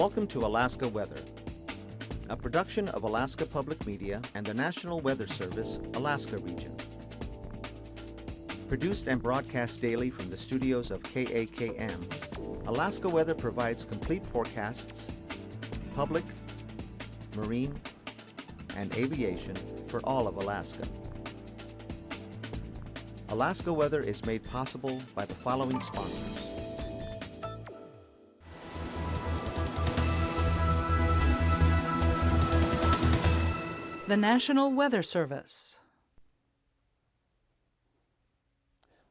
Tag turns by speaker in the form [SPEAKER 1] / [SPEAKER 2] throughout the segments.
[SPEAKER 1] Welcome to Alaska Weather, a production of Alaska Public Media and the National Weather Service, Alaska Region. Produced and broadcast daily from the studios of KAKM, Alaska Weather provides complete forecasts, public, marine, and aviation for all of Alaska. Alaska Weather is made possible by the following sponsors.
[SPEAKER 2] The National Weather Service.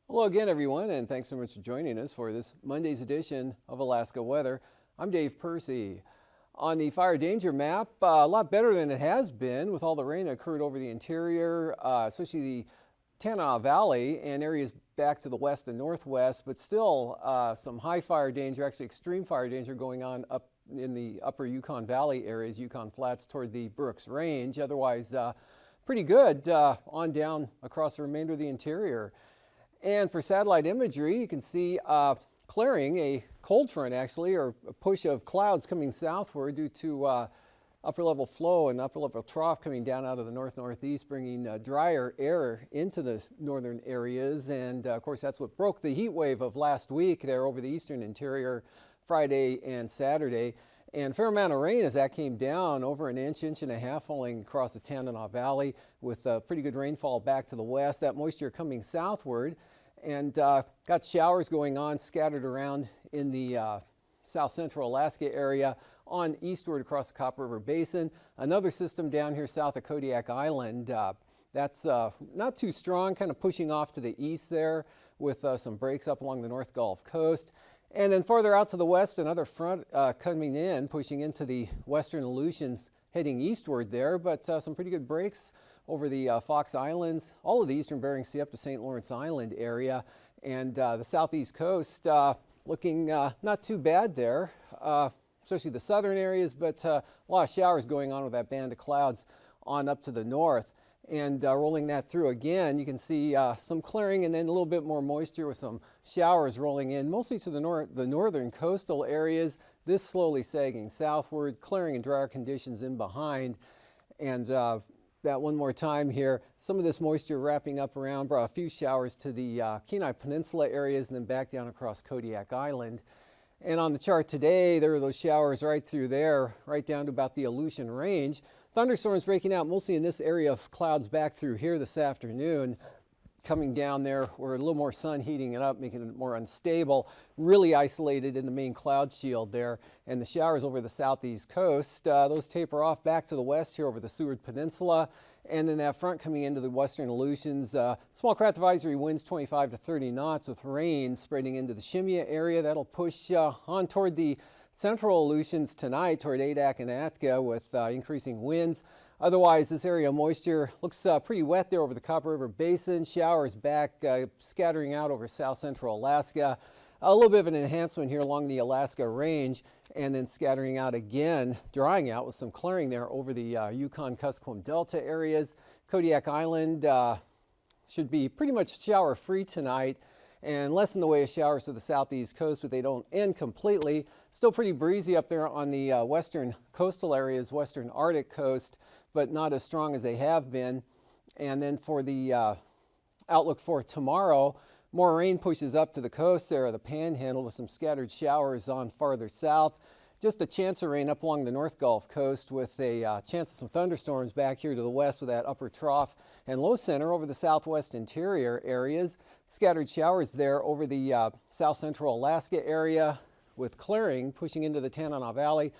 [SPEAKER 3] Hello again, everyone, and thanks so much for joining us for this Monday's edition of Alaska Weather. I'm Dave Percy. On the fire danger map, a lot better than it has been with all the rain that occurred over the interior, especially the Dehne Valley and areas back to the west and northwest, but still some high fire danger, actually extreme fire danger going on up in the upper Yukon Valley areas, Yukon Flats toward the Brooks Range. Otherwise, pretty good on down across the remainder of the interior. And for satellite imagery, you can see clearing, a cold front actually, or a push of clouds coming southward due to upper level flow and upper level trough coming down out of the north-northeast, bringing drier air into the northern areas. And of course, that's what broke the heat wave of last week there over the eastern interior Friday and Saturday. And a fair amount of rain as that came down, over an inch, inch and a half falling across the Dehne Valley with pretty good rainfall back to the west. That moisture coming southward and got showers going on scattered around in the south central Alaska area on eastward across the Copper River Basin. Another system down here south of Kodiak Island. That's not too strong, kind of pushing off to the east there with some breaks up along the North Gulf Coast. And then farther out to the west, another front coming in, pushing into the western Aleutians, heading eastward there, but some pretty good breaks over the Fox Islands, all of the eastern Bering Sea up to St. Lawrence Island area, and the southeast coast looking not too bad there, especially the southern areas, but a lot of showers going on with that band of clouds on up to the north. And rolling that through again, you can see some clearing and then a little bit more moisture with some showers rolling in, mostly to the northern coastal areas. This slowly sagging southward, clearing and drier conditions in behind. And that one more time here, some of this moisture wrapping up around, brought a few showers to the Kenai Peninsula areas and then back down across Kodiak Island. And on the chart today, there are those showers right through there, right down to about the Aleutian Range. Thunderstorms breaking out mostly in this area of clouds back through here this afternoon. Coming down there, where a little more sun heating it up, making it more unstable. Really isolated in the main cloud shield there. And the showers over the southeast coast, those taper off back to the west here over the Seward Peninsula. And then that front coming into the western Aleutians. Small craft advisory winds 25 to 30 knots with rain spreading into the Shimia area. That'll push on toward the central Aleutians tonight, toward Adak and Atka with increasing winds. Otherwise, this area of moisture looks pretty wet there over the Copper River Basin. Showers back, scattering out over south central Alaska. A little bit of an enhancement here along the Alaska Range, and then scattering out again, drying out with some clearing there over the Yukon-Kuskokwim Delta areas. Kodiak Island should be pretty much shower-free tonight, and less in the way of showers to the southeast coast, but they don't end completely. Still pretty breezy up there on the western coastal areas, western Arctic coast, but not as strong as they have been. And then for the outlook for tomorrow, more rain pushes up to the coast there of the Panhandle with some scattered showers on farther south. Just a chance of rain up along the North Gulf Coast with a chance of some thunderstorms back here to the west with that upper trough and low center over the southwest interior areas. Scattered showers there over the south central Alaska area with clearing pushing into the Dehne Valley.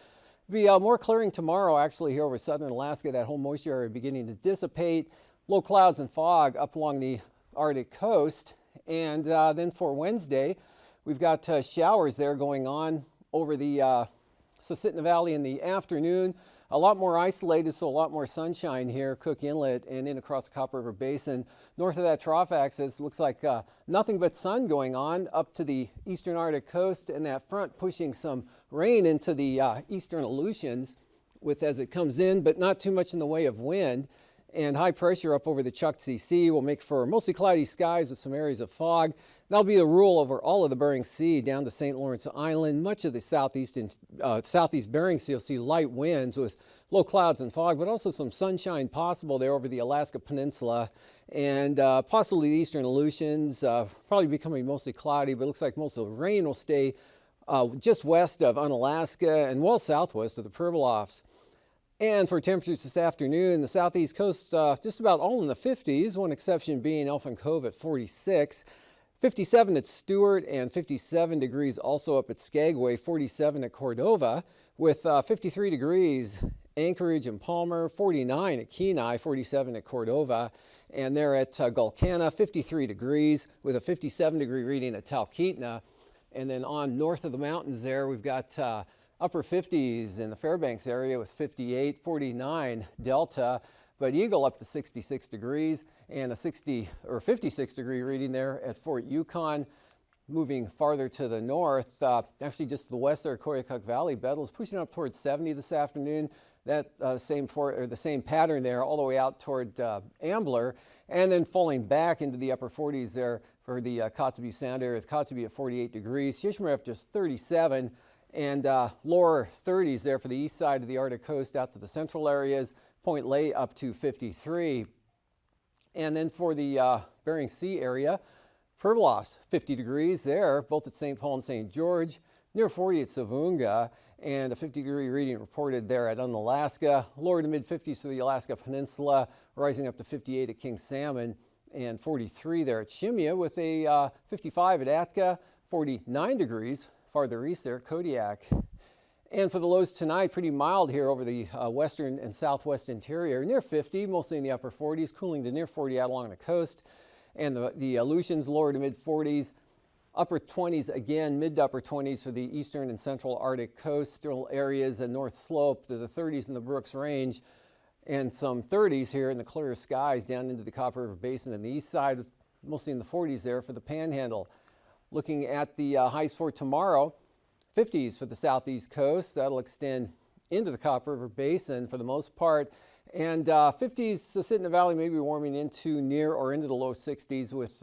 [SPEAKER 3] Be more clearing tomorrow actually here over southern Alaska. That whole moisture area beginning to dissipate. Low clouds and fog up along the Arctic coast. And then for Wednesday, we've got showers there going on over the Susitna Valley in the afternoon. A lot more isolated, so a lot more sunshine here, Cook Inlet and in across the Copper River Basin. North of that trough axis, looks like nothing but sun going on up to the eastern Arctic coast, and that front pushing some rain into the eastern Aleutians with as it comes in, but not too much in the way of wind. and high pressure up over the Chukchi Sea will make for mostly cloudy skies with some areas of fog. That'll be the rule over all of the Bering Sea down to St. Lawrence Island. Much of the southeast Bering Sea will see light winds with low clouds and fog, but also some sunshine possible there over the Alaska Peninsula, and possibly the eastern Aleutians, probably becoming mostly cloudy, but it looks like most of the rain will stay just west of Unalaska and well southwest of the Pribilofs. And for temperatures this afternoon, the southeast coast just about all in the 50s, one exception being Elfin Cove at 46. 57 at Stewart and 57 degrees also up at Skagway, 47 at Cordova, with 53 degrees Anchorage and Palmer, 49 at Kenai, 47 at Cordova, and there at Gulkana, 53 degrees with a 57 degree reading at Talkeetna. And then on north of the mountains there, we've got upper 50s in the Fairbanks area with 58, 49 Delta, but Eagle up to 66 degrees and a 56 degree reading there at Fort Yukon. Moving farther to the north, actually just to the west there, Koyukuk Valley, Bettles pushing up towards 70 this afternoon. That the same pattern there all the way out toward Ambler, and then falling back into the upper 40s there for the Kotzebue Sound area, with Kotzebue at 48 degrees, Shishmaref just 37, and lower 30s there for the east side of the Arctic coast out to the central areas, Point Lay up to 53. And then for the Bering Sea area, Pribilofs 50 degrees there, both at St. Paul and St. George, near 40 at Savunga, and a 50 degree reading reported there at Unalaska. Lower to mid 50s for the Alaska Peninsula, rising up to 58 at King Salmon, and 43 there at Shimia, with a 55 at Atka, 49 degrees farther east there at Kodiak. And for the lows tonight, pretty mild here over the western and southwest interior, near 50, mostly in the upper 40s, cooling to near 40 out along the coast. And the Aleutians lower to mid 40s, upper 20s again, mid to upper 20s for the eastern and central Arctic coastal areas and North Slope, to the 30s in the Brooks Range, and some 30s here in the clearer skies down into the Copper River Basin and the east side, mostly in the 40s there for the Panhandle. Looking at the highs for tomorrow, 50s for the southeast coast. That'll extend into the Copper River Basin for the most part. And 50s Susitna Valley may be warming into near or into the low 60s with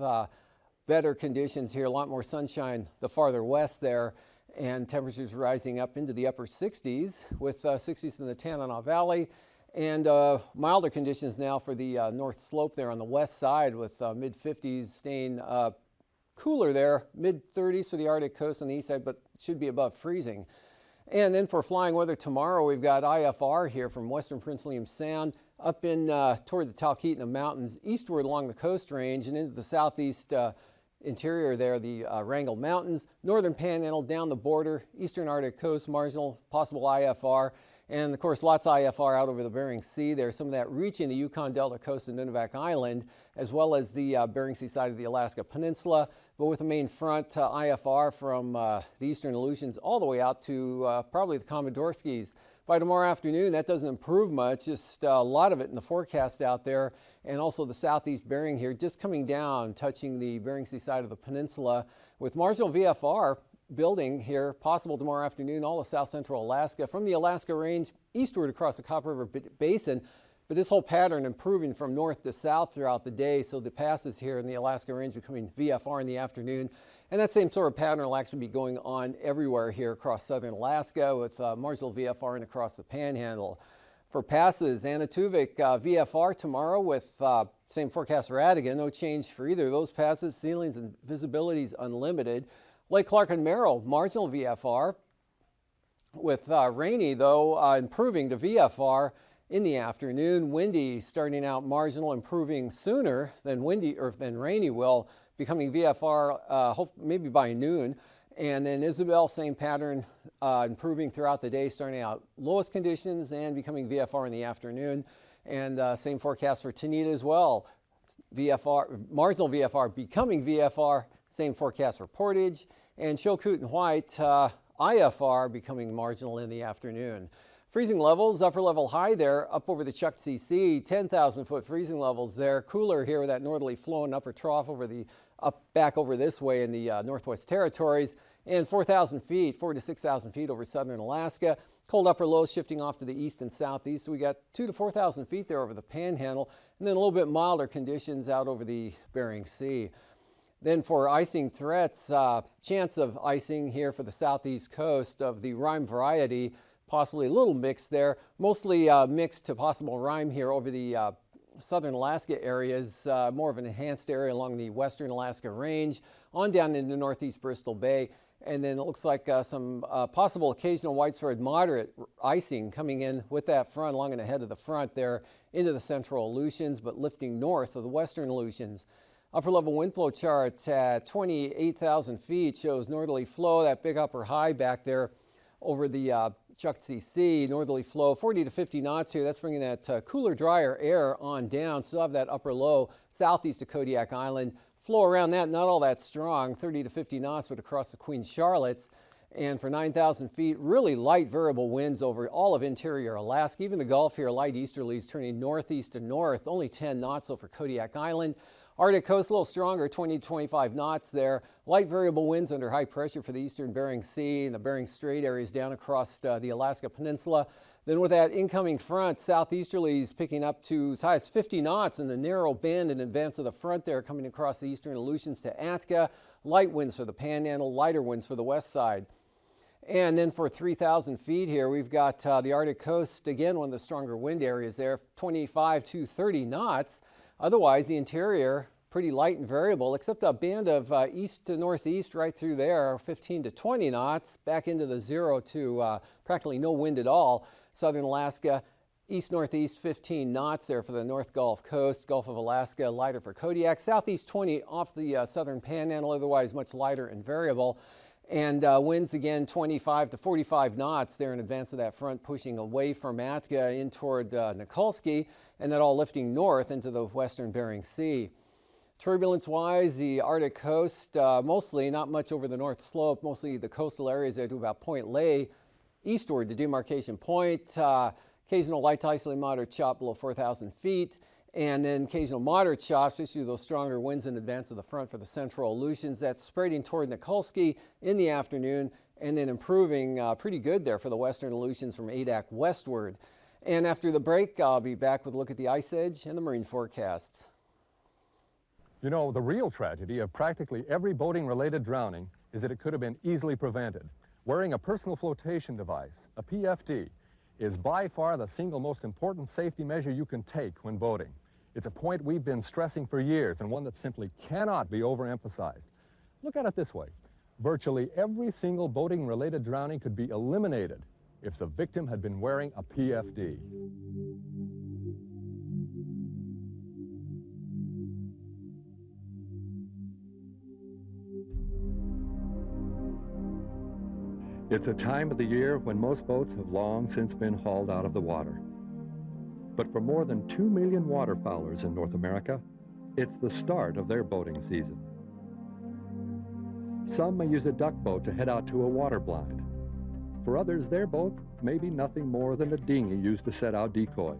[SPEAKER 3] better conditions here, a lot more sunshine the farther west there, and temperatures rising up into the upper 60s with 60s in the Tanana Valley, and milder conditions now for the North Slope there on the west side with mid 50s staying cooler there, mid 30s for the Arctic coast on the east side, but should be above freezing. And then for flying weather tomorrow, we've got IFR here from western Prince William Sound up in toward the Talkeetna Mountains, eastward along the Coast Range and into the southeast interior there, the Wrangell Mountains, northern Panhandle down the border, eastern Arctic coast, marginal possible IFR, and of course lots of IFR out over the Bering Sea. There's some of that reaching the Yukon Delta coast and Nunivak Island, as well as the Bering Sea side of the Alaska Peninsula, but with the main front IFR from the eastern Aleutians all the way out to probably the Komodorskis. By tomorrow afternoon, that doesn't improve much, just a lot of it in the forecast out there, and also the southeast Bering here just coming down, touching the Bering Sea side of the peninsula, with marginal VFR building here possible tomorrow afternoon, all of south central Alaska, from the Alaska Range eastward across the Copper River Basin. But this whole pattern improving from north to south throughout the day, so the passes here in the Alaska Range becoming VFR in the afternoon. And that same sort of pattern will actually be going on everywhere here across southern Alaska, with marginal VFR and across the Panhandle. For passes, Anatuvik VFR tomorrow with same forecast for Adigan, no change for either of those passes, ceilings and visibilities unlimited. Lake Clark and Merrill, marginal VFR, with rainy though improving to VFR in the afternoon. Windy starting out marginal, improving sooner than rainy will, becoming VFR maybe by noon. And then Isabel, same pattern, improving throughout the day, starting out lowest conditions and becoming VFR in the afternoon. And same forecast for Tanita as well. VFR, marginal VFR becoming VFR, same forecast for Portage. And Chilkoot and White, IFR becoming marginal in the afternoon. Freezing levels, upper level high there, up over the Chukchi Sea, 10,000 foot freezing levels there. Cooler here with that northerly flow and upper trough over the back over this way in the Northwest Territories, and 4,000 feet, 4,000 to 6,000 feet over southern Alaska. Cold upper lows shifting off to the east and southeast. So we got 2,000 to 4,000 feet there over the Panhandle, and then a little bit milder conditions out over the Bering Sea. Then for icing threats, chance of icing here for the southeast coast of the rime variety, possibly a little mixed there, mostly mixed to possible rime here over the southern Alaska areas, more of an enhanced area along the western Alaska range, on down into northeast Bristol Bay. And then it looks like some possible occasional widespread moderate icing coming in with that front along and ahead of the front there into the central Aleutians, but lifting north of the western Aleutians. Upper level wind flow chart at 28,000 feet shows northerly flow, that big upper high back there over the Chukchi Sea. Northerly flow 40 to 50 knots here. That's bringing that cooler, drier air on down. Still have that upper low southeast of Kodiak Island. Flow around that, not all that strong, 30 to 50 knots, but across the Queen Charlottes. And for 9,000 feet, really light variable winds over all of interior Alaska. Even the Gulf here, light easterlies turning northeast to north, only 10 knots over Kodiak Island. Arctic coast a little stronger, 20 to 25 knots there. Light variable winds under high pressure for the eastern Bering Sea and the Bering Strait areas down across the Alaska Peninsula. Then with that incoming front, southeasterlies picking up to as high as 50 knots in the narrow band in advance of the front there, coming across the eastern Aleutians to Atka. Light winds for the Panhandle, lighter winds for the west side. And then for 3,000 feet here, we've got the Arctic coast, again, one of the stronger wind areas there, 25 to 30 knots. Otherwise, the interior, pretty light and variable, except a band of east to northeast right through there, 15 to 20 knots, back into the 0 to practically no wind at all. Southern Alaska, east-northeast 15 knots there for the North Gulf Coast. Gulf of Alaska, lighter for Kodiak. Southeast 20 off the southern Panhandle, otherwise much lighter and variable. And winds again 25 to 45 knots there in advance of that front, pushing away from Atka in toward Nikolsky, and that all lifting north into the western Bering Sea. Turbulence-wise, the Arctic coast, mostly not much over the north slope, mostly the coastal areas there to about Point Lay, eastward to Demarcation Point. Occasional light to isolated moderate chop below 4,000 feet. And then occasional moderate chops, especially those stronger winds in advance of the front for the central Aleutians. That's spreading toward Nikolsky in the afternoon and then improving pretty good there for the western Aleutians from Adak westward. And after the break, I'll be back with a look at the ice edge and the marine forecasts.
[SPEAKER 4] You know, the real tragedy of practically every boating-related drowning is that it could have been easily prevented. Wearing a personal flotation device, a PFD, is by far the single most important safety measure you can take when boating. It's a point we've been stressing for years and one that simply cannot be overemphasized. Look at it this way. Virtually every single boating-related drowning could be eliminated if the victim had been wearing a PFD. It's a time of the year when most boats have long since been hauled out of the water. But for more than 2 million waterfowlers in North America, it's the start of their boating season. Some may use a duck boat to head out to a water blind. For others, their boat may be nothing more than a dinghy used to set out decoys.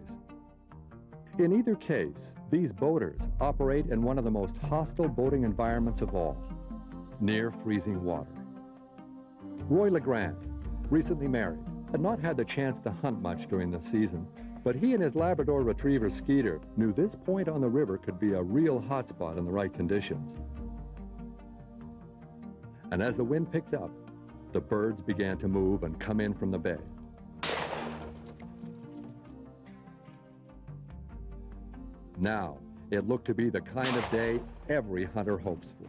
[SPEAKER 4] In either case, these boaters operate in one of the most hostile boating environments of all, near freezing water. Roy LeGrand, recently married, had not had the chance to hunt much during the season, but he and his Labrador Retriever Skeeter knew this point on the river could be a real hotspot in the right conditions. And as the wind picked up, the birds began to move and come in from the bay. Now, it looked to be the kind of day every hunter hopes for.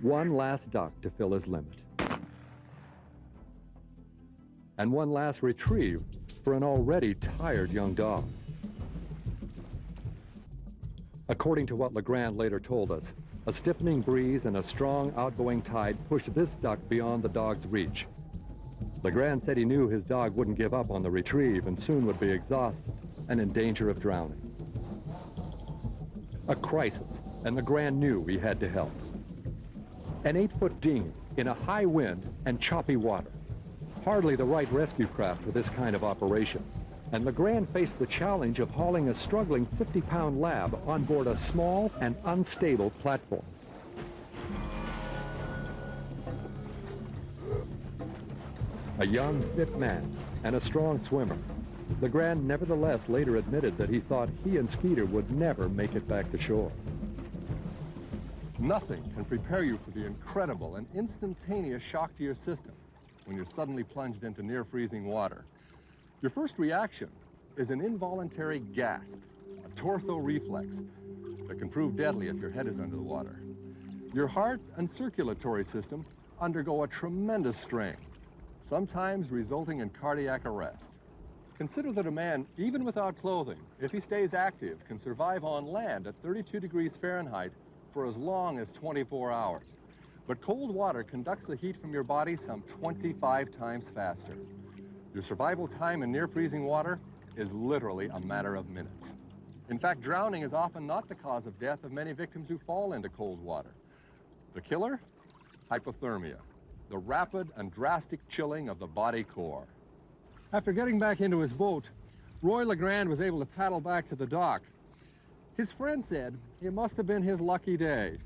[SPEAKER 4] One last duck to fill his limit. And one last retrieve for an already tired young dog. According to what LeGrand later told us, a stiffening breeze and a strong outgoing tide pushed this duck beyond the dog's reach. LeGrand said he knew his dog wouldn't give up on the retrieve and soon would be exhausted and in danger of drowning. A crisis, and LeGrand knew he had to help. An 8-foot dinghy in a high wind and choppy water. Hardly the right rescue craft for this kind of operation. And LeGrand faced the challenge of hauling a struggling 50-pound lab on board a small and unstable platform. A young, fit man and a strong swimmer, Legrand nevertheless later admitted that he thought he and Skeeter would never make it back to shore.
[SPEAKER 5] Nothing can prepare you for the incredible and instantaneous shock to your system when you're suddenly plunged into near-freezing water. Your first reaction is an involuntary gasp, a torso reflex that can prove deadly if your head is under the water. Your heart and circulatory system undergo a tremendous strain, sometimes resulting in cardiac arrest. Consider that a man, even without clothing, if he stays active, can survive on land at 32 degrees Fahrenheit for as long as 24 hours. But cold water conducts the heat from your body some 25 times faster. Your survival time in near-freezing water is literally a matter of minutes. In fact, drowning is often not the cause of death of many victims who fall into cold water. The killer? Hypothermia, the rapid and drastic chilling of the body core. After getting back into his boat, Roy Legrand was able to paddle back to the dock. His friend said it must have been his lucky day.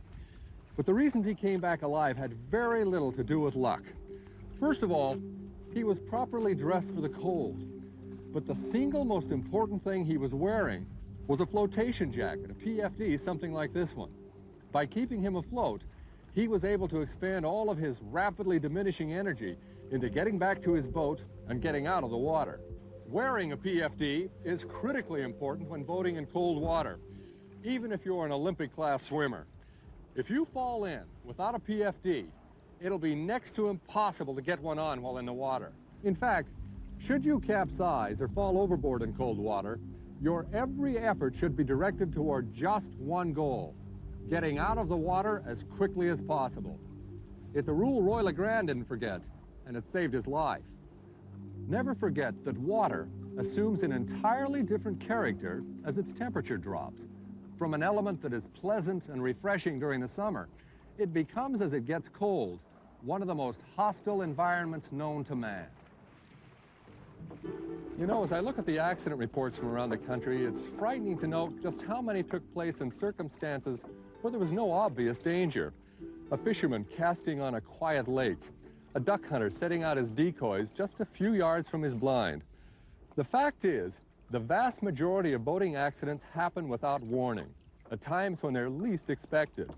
[SPEAKER 5] But the reasons he came back alive had very little to do with luck. First of all, he was properly dressed for the cold. But the single most important thing he was wearing was a flotation jacket, a PFD, something like this one. By keeping him afloat, he was able to expand all of his rapidly diminishing energy into getting back to his boat and getting out of the water. Wearing a PFD is critically important when boating in cold water, even if you're an Olympic-class swimmer. If you fall in without a PFD, it'll be next to impossible to get one on while in the water. In fact, should you capsize or fall overboard in cold water, your every effort should be directed toward just one goal: getting out of the water as quickly as possible. It's a rule Roy Legrand didn't forget, and it saved his life. Never forget that water assumes an entirely different character as its temperature drops. From an element that is pleasant and refreshing during the summer, it becomes, as it gets cold, one of the most hostile environments known to man. You know, as I look at the accident reports from around the country, it's frightening to note just how many took place in circumstances where there was no obvious danger. A fisherman casting on a quiet lake, a duck hunter setting out his decoys just a few yards from his blind. The fact is, the vast majority of boating accidents happen without warning, at times when they're least expected.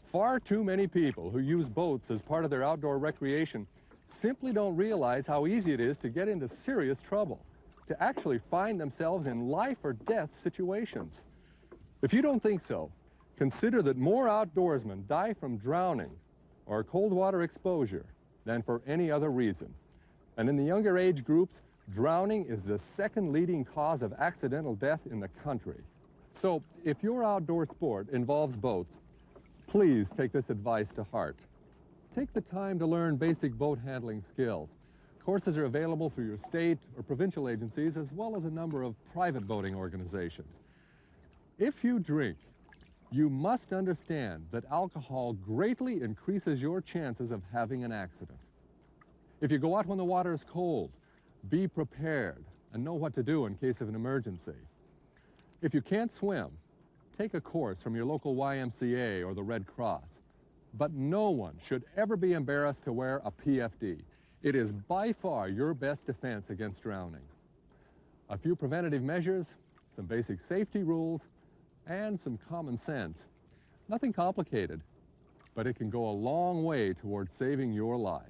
[SPEAKER 5] Far too many people who use boats as part of their outdoor recreation simply don't realize how easy it is to get into serious trouble, to actually find themselves in life or death situations. If you don't think so, consider that more outdoorsmen die from drowning or cold water exposure than for any other reason. And in the younger age groups, drowning is the second leading cause of accidental death in the country. So if your outdoor sport involves boats, please take this advice to heart. Take the time to learn basic boat handling skills. Courses are available through your state or provincial agencies, as well as a number of private boating organizations. If you drink, you must understand that alcohol greatly increases your chances of having an accident. If you go out when the water is cold, be prepared and know what to do in case of an emergency. If you can't swim, take a course from your local YMCA or the Red Cross. But no one should ever be embarrassed to wear a PFD. It is by far your best defense against drowning. A few preventative measures, some basic safety rules, and some common sense. Nothing complicated, but it can go a long way towards saving your life.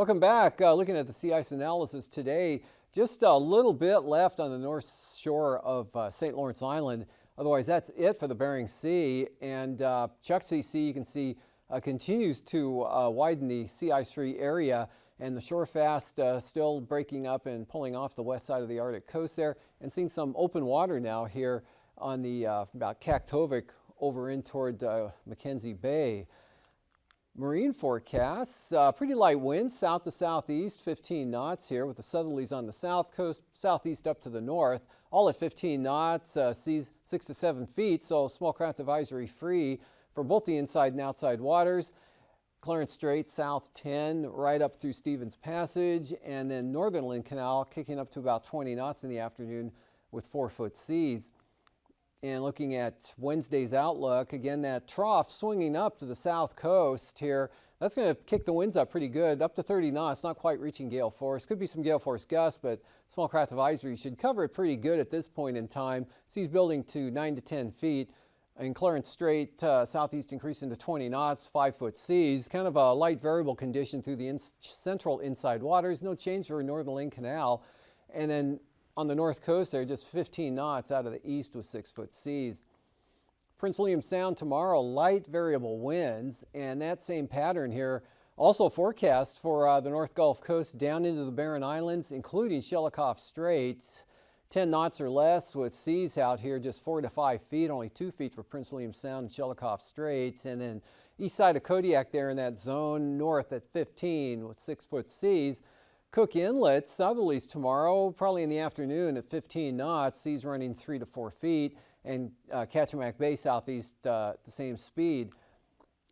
[SPEAKER 3] Welcome back. Looking at the sea ice analysis today, just a little bit left on the north shore of St. Lawrence Island. Otherwise, that's it for the Bering Sea. And Chukchi Sea, you can see, continues to widen the sea ice free area. and the shore fast still breaking up and pulling off the west side of the Arctic coast there, and seeing some open water now here on the about Kaktovik over in toward Mackenzie Bay. Marine forecasts, pretty light winds south to southeast, 15 knots here, with the southerlies on the south coast, southeast up to the north, all at 15 knots, seas 6 to 7 feet, so small craft advisory free for both the inside and outside waters. Clarence Strait south 10 right up through Stevens Passage, and then Northern Lynn Canal kicking up to about 20 knots in the afternoon with 4-foot seas. And looking at Wednesday's outlook, again, that trough swinging up to the south coast here, that's going to kick the winds up pretty good, up to 30 knots, not quite reaching gale force. Could be some gale force gusts, but small craft advisory should cover it pretty good at this point in time. Seas building to 9 to 10 feet. In Clarence Strait, southeast increasing to 20 knots, 5-foot seas. Kind of a light variable condition through the central inside waters. No change for Northern Lynn Canal. And then on the north coast there, just 15 knots out of the east with 6-foot seas. Prince William Sound tomorrow, light variable winds, and that same pattern here also forecast for the North Gulf Coast down into the Barren Islands, including Shelikof Strait. 10 knots or less with seas out here just 4 to 5 feet, only 2 feet for Prince William Sound and Shelikof Strait. And then east side of Kodiak there in that zone, north at 15 with 6-foot seas. Cook Inlet, southerlies tomorrow, probably in the afternoon at 15 knots, seas running 3 to 4 feet, and Kachemak Bay southeast at the same speed.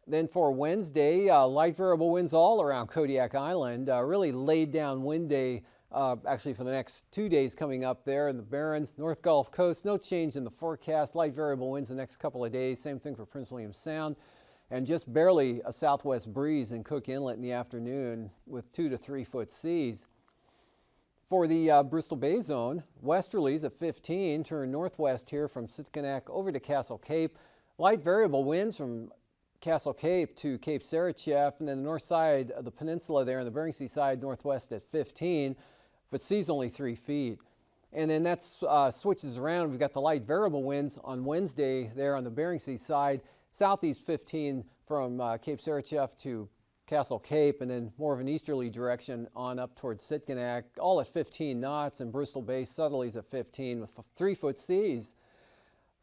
[SPEAKER 3] Then for Wednesday, light variable winds all around Kodiak Island, really laid down wind day actually for the next 2 days coming up there in the Barrens, North Gulf Coast. No change in the forecast, light variable winds the next couple of days, same thing for Prince William Sound. And just barely a southwest breeze in Cook Inlet in the afternoon with 2 to 3-foot seas. For the Bristol Bay zone, westerlies at 15, turn northwest here from Sitkinak over to Castle Cape. Light variable winds from Castle Cape to Cape Sarachev, and then the north side of the peninsula there on the Bering Sea side, northwest at 15, but seas only 3 feet. And then that switches around. We've got the light variable winds on Wednesday there on the Bering Sea side, southeast 15 from Cape Sarachev to Castle Cape, and then more of an easterly direction on up towards Sitkinak, all at 15 knots, and Bristol Bay southerlies at 15 with 3-foot seas.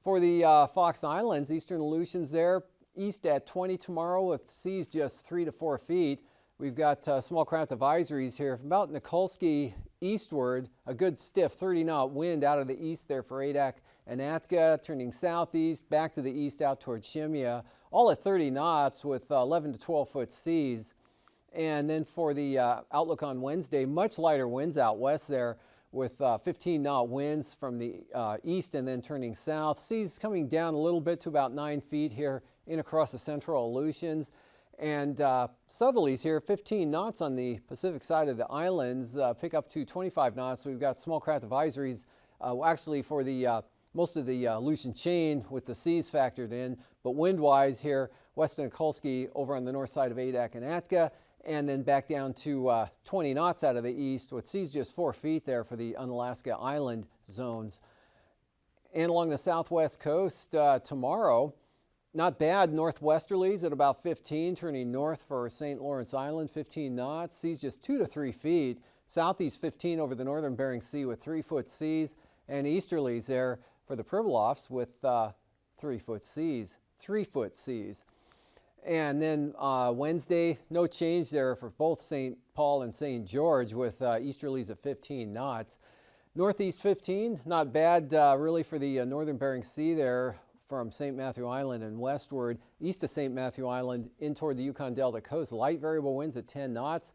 [SPEAKER 3] For the Fox Islands, eastern Aleutians there, east at 20 tomorrow with seas just 3 to 4 feet. We've got small craft advisories here from about Nikolsky eastward, a good stiff 30-knot wind out of the east there for Adak and Atka, turning southeast back to the east out towards Shemya, all at 30 knots with 11 to 12-foot seas. And then for the outlook on Wednesday, much lighter winds out west there with 15-knot winds from the east and then turning south. Seas coming down a little bit to about 9 feet here in across the central Aleutians. And southerlies here, 15 knots on the Pacific side of the islands, pick up to 25 knots. So we've got small craft advisories actually for the most of the Aleutian chain with the seas factored in. But wind-wise here, west of Nikolsky over on the north side of Adak and Atka, and then back down to 20 knots out of the east with seas just 4 feet there for the Unalaska Island zones. And along the southwest coast tomorrow, not bad northwesterlies at about 15, turning north for St. Lawrence Island, 15 knots, seas just 2 to 3 feet. Southeast 15 over the northern Bering Sea with 3-foot seas, and easterlies there for the Pribilofs with 3-foot seas, 3-foot seas. And then Wednesday, no change there for both St. Paul and St. George with easterlies at 15 knots. Northeast 15, not bad really for the northern Bering Sea there from St. Matthew Island and westward, east of St. Matthew Island in toward the Yukon Delta coast. Light variable winds at 10 knots.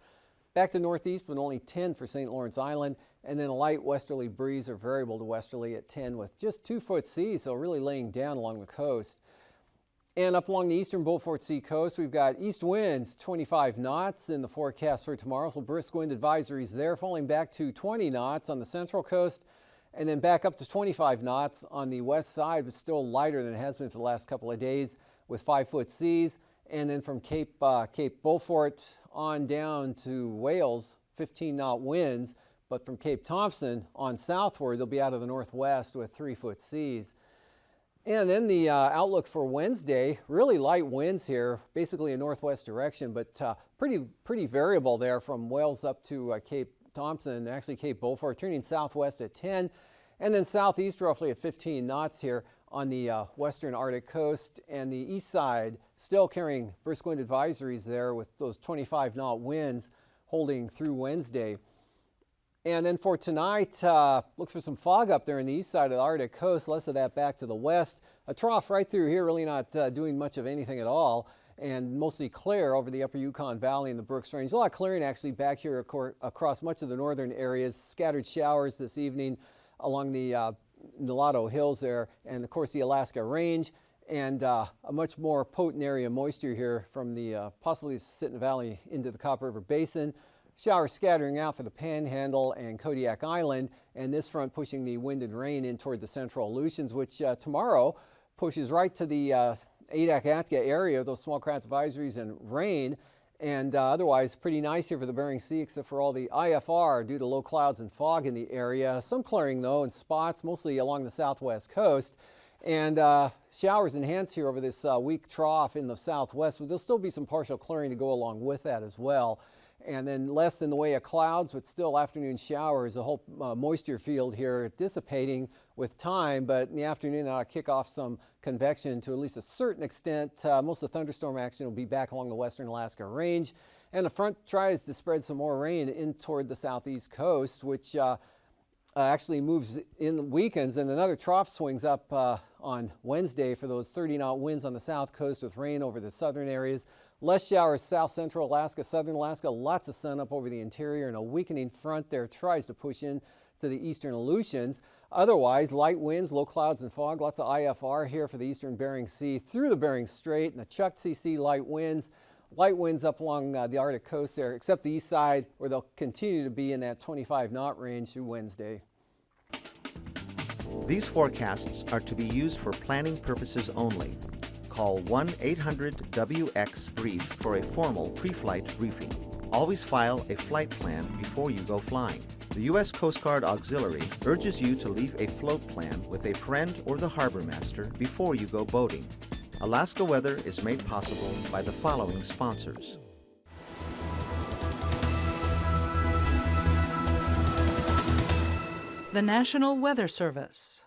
[SPEAKER 3] Back to northeast, but only 10 for St. Lawrence Island. And then a light westerly breeze or variable to westerly at 10 with just 2-foot seas, so really laying down along the coast. And up along the eastern Beaufort Sea coast, we've got east winds, 25 knots in the forecast for tomorrow. So brisk wind advisories there, falling back to 20 knots on the central coast, and then back up to 25 knots on the west side, but still lighter than it has been for the last couple of days with 5-foot seas. And then from Cape Beaufort on down to Wales, 15-knot winds, but from Cape Thompson on southward, they'll be out of the northwest with 3-foot seas. And then the outlook for Wednesday, really light winds here, basically a northwest direction, but pretty variable there from Wales up to Cape Thompson, actually Cape Beaufort, turning southwest at 10, and then southeast roughly at 15 knots here on the western Arctic coast, and the east side still carrying brisk wind advisories there with those 25-knot winds holding through Wednesday. And then for tonight, look for some fog up there in the east side of the Arctic coast, less of that back to the west. A trough right through here, really not doing much of anything at all, and mostly clear over the upper Yukon Valley and the Brooks Range. A lot of clearing actually back here across much of the northern areas. Scattered showers this evening along the Nulato Hills there, and of course the Alaska Range, and a much more potent area of moisture here from the possibly Sitten Valley into the Copper River Basin. Showers scattering out for the Panhandle and Kodiak Island, and this front pushing the wind and rain in toward the central Aleutians, which tomorrow pushes right to the Adak-Atka area, those small craft advisories and rain, and otherwise pretty nice here for the Bering Sea, except for all the IFR due to low clouds and fog in the area. Some clearing though in spots, mostly along the southwest coast, and showers enhance here over this weak trough in the southwest, but there'll still be some partial clearing to go along with that as well. And then less in the way of clouds, but still afternoon showers. The whole moisture field here dissipating with time, but in the afternoon I'll kick off some convection to at least a certain extent. Most of the thunderstorm action will be back along the western Alaska Range, and the front tries to spread some more rain in toward the southeast coast, which actually moves in weekends, and another trough swings up on Wednesday for those 30-knot winds on the south coast with rain over the southern areas. Less showers south central Alaska, southern Alaska, lots of sun up over the interior, and a weakening front there tries to push in to the eastern Aleutians. Otherwise, light winds, low clouds and fog, lots of IFR here for the eastern Bering Sea through the Bering Strait, and the Chukchi Sea light winds up along the Arctic coast there, except the east side where they'll continue to be in that 25-knot range through Wednesday.
[SPEAKER 1] These forecasts are to be used for planning purposes only. Call 1-800-WX-BRIEF for a formal pre-flight briefing. Always file a flight plan before you go flying. The U.S. Coast Guard Auxiliary urges you to leave a float plan with a friend or the harbor master before you go boating. Alaska Weather is made possible by the following sponsors.
[SPEAKER 2] The National Weather Service.